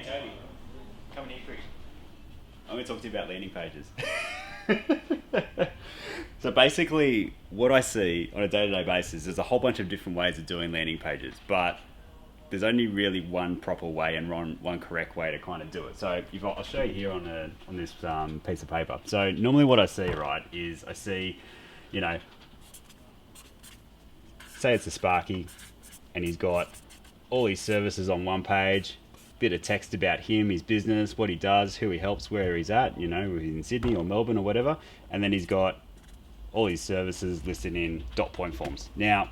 Hey Toby, come in here quick. I'm going to talk to you about landing pages. So basically, what I see on a day-to-day basis is a whole bunch of different ways of doing landing pages, but there's only really one proper way and one correct way to kind of do it. So I'll show you here on this piece of paper. So normally what I see, right, is I see, you know, say it's a Sparky, and he's got all his services on one page, bit of text about him, his business, what he does, who he helps, where he's at, you know, he's in Sydney or Melbourne or whatever, and then he's got all his services listed in dot point forms. Now,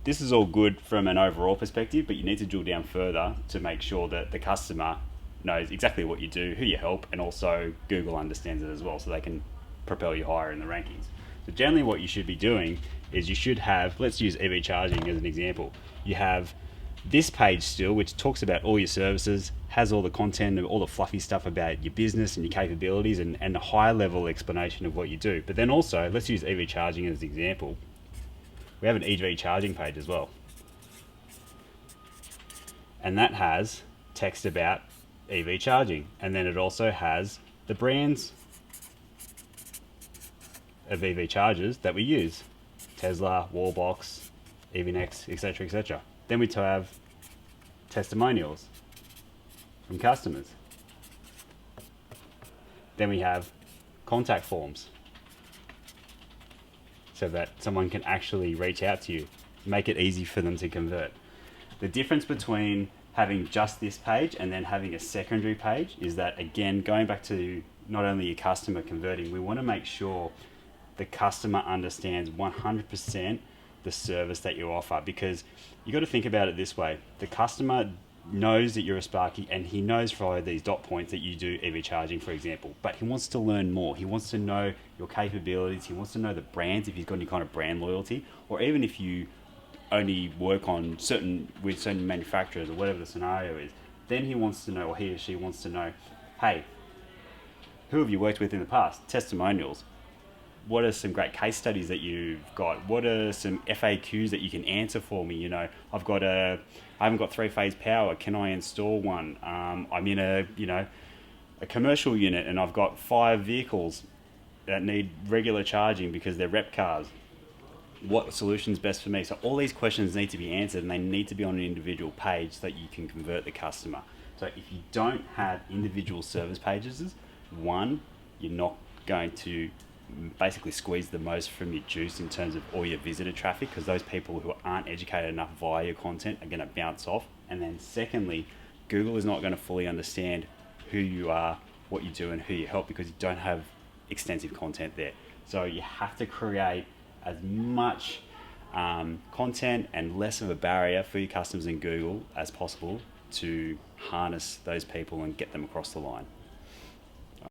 this is all good from an overall perspective, but you need to drill down further to make sure that the customer knows exactly what you do, who you help, and also Google understands it as well, so they can propel you higher in the rankings. So generally what you should be doing is you should have, let's use EV charging as an example. You have this page still, which talks about all your services, has all the content, all the fluffy stuff about your business and your capabilities, and a high level explanation of what you do. But then also, let's use EV charging as an example. We have an EV charging page as well. And that has text about EV charging. And then it also has the brands of EV chargers that we use. Tesla, Wallbox, EVNex, etc., etc. Then we have testimonials from customers. Then we have contact forms, so that someone can actually reach out to you, make it easy for them to convert. The difference between having just this page and then having a secondary page is that, again, going back to not only your customer converting, we want to make sure the customer understands 100% the service that you offer, because you got to think about it this way. The customer knows that you're a Sparky, and he knows via these dot points that you do EV charging, for example, but he wants to learn more. He wants to know your capabilities. He wants to know the brands, if he's got any kind of brand loyalty, or even if you only work on certain manufacturers or whatever the scenario is. Then he wants to know, or he or she wants to know, hey, who have you worked with in the past? Testimonials. What are some great case studies that you've got? What are some FAQs that you can answer for me? You know, I haven't got 3-phase power. Can I install one? I'm in a commercial unit, and I've got 5 vehicles that need regular charging because they're rep cars. What solution's best for me? So all these questions need to be answered, and they need to be on an individual page so that you can convert the customer. So if you don't have individual service pages, one, you're not going to basically squeeze the most from your juice in terms of all your visitor traffic, because those people who aren't educated enough via your content are going to bounce off. And then secondly, Google is not going to fully understand who you are, what you do, and who you help, because you don't have extensive content there. So you have to create as much content and less of a barrier for your customers in Google as possible to harness those people and get them across the line.